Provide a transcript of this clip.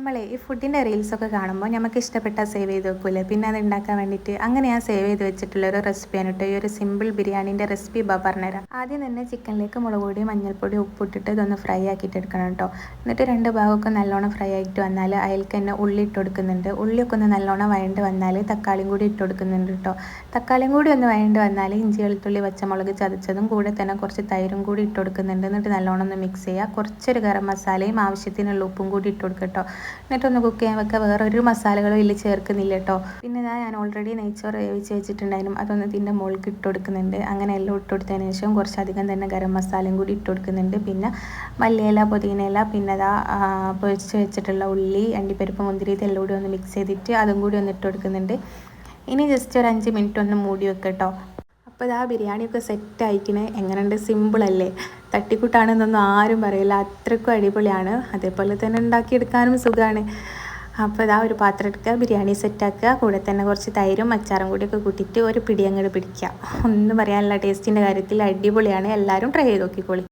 നമ്മളെ ഈ ഫുഡിൻ്റെ റീൽസൊക്കെ കാണുമ്പോൾ നമുക്ക് ഇഷ്ടപ്പെട്ട സേവ് ചെയ്ത് വെക്കൂലേ, പിന്നെ അത് ഉണ്ടാക്കാൻ വേണ്ടിയിട്ട് അങ്ങനെ ഞാൻ സേവ് ചെയ്ത് വെച്ചിട്ടുള്ള ഒരു റെസിപ്പിയാണ് കേട്ടോ. ഈ ഒരു സിമ്പിൾ ബിരിയാണീൻ്റെ റെസിപ്പി പറഞ്ഞുതരാം. ആദ്യം തന്നെ ചിക്കനിലേക്ക് മുളക് പൊടി, മഞ്ഞൾപ്പൊടി, ഉപ്പിട്ടിട്ട് ഇതൊന്ന് ഫ്രൈ ആക്കിയിട്ട് എടുക്കണം കേട്ടോ. എന്നിട്ട് രണ്ട് ഭാഗമൊക്കെ നല്ലോണം ഫ്രൈ ആയിട്ട് വന്നാൽ അതിലേക്ക് തന്നെ ഉള്ളി ഇട്ട് കൊടുക്കുന്നുണ്ട്. ഉള്ളിയൊക്കെ ഒന്ന് നല്ലോണം വഴണ്ട് വന്നാൽ തക്കാളിയും കൂടി ഇട്ട് കൊടുക്കുന്നുണ്ട് കേട്ടോ. തക്കാളിയും കൂടി ഒന്ന് വഴണ്ട് വന്നാൽ ഇഞ്ചി, വെളുത്തുള്ളി, പച്ചമുളക് ചതച്ചതും കൂടെ തന്നെ കുറച്ച് തൈരും കൂടി ഇട്ട് കൊടുക്കുന്നുണ്ട്. എന്നിട്ട് നല്ലോണം ഒന്ന് മിക്സ് ചെയ്യുക. കുറച്ചൊരു ഗരം മസാലയും ആവശ്യത്തിനുള്ള ഉപ്പും കൂടി ഇട്ട് കൊടുക്കുക കേട്ടോ. എന്നിട്ടൊന്ന് കുക്ക് ചെയ്യാൻ വെക്കുക. വേറൊരു മസാലകളും ഇതിൽ ചേർക്കുന്നില്ല കേട്ടോ. പിന്നെ ഞാൻ ഓൾറെഡി നെയ്ച്ചോറ് വേവിച്ച് വെച്ചിട്ടുണ്ടായിരുന്നു, അതൊന്ന് ഇതിൻ്റെ മുകളിൽ ഇട്ട് കൊടുക്കുന്നുണ്ട്. അങ്ങനെ എല്ലാം ഇട്ട് കൊടുത്തതിന് ശേഷം കുറച്ചധികം തന്നെ ഗരം മസാലയും കൂടി ഇട്ട് കൊടുക്കുന്നുണ്ട്. പിന്നെ മല്ലിയില, പുതിനയില, പിന്നെ പൊരിച്ച് വെച്ചിട്ടുള്ള ഉള്ളി, അണ്ടിപ്പരിപ്പ്, മുന്തിരി ഇതെല്ലാം കൂടി ഒന്ന് മിക്സ് ചെയ്തിട്ട് അതും കൂടി ഒന്ന് ഇട്ട് കൊടുക്കുന്നുണ്ട്. ഇനി ജസ്റ്റ് ഒരു 5 മിനിറ്റ് ഒന്ന് മൂടി വെക്കുക കേട്ടോ. അപ്പോൾ ബിരിയാണിയൊക്കെ സെറ്റ് ആയിക്കണേ. എങ്ങനെയുണ്ട്? സിമ്പിളല്ലേ? തട്ടിക്കൂട്ടാണെന്നൊന്നും ആരും പറയില്ല, അത്രയ്ക്കും അടിപൊളിയാണ്. അതേപോലെ തന്നെ ഉണ്ടാക്കിയെടുക്കാനും സുഖമാണ്. അപ്പോൾ ഒരു പാത്രം എടുക്കുക, ബിരിയാണി സെറ്റാക്കുക, കൂടെ തന്നെ കുറച്ച് തൈരും അച്ചാറും കൂടിയൊക്കെ കൂട്ടിയിട്ട് ഒരു പിടി അങ്ങോട്ട് പിടിക്കുക. ഒന്നും പറയാനില്ല, ടേസ്റ്റിൻ്റെ കാര്യത്തിൽ അടിപൊളിയാണ്. എല്ലാവരും ട്രൈ ചെയ്ത് നോക്കിക്കോളി.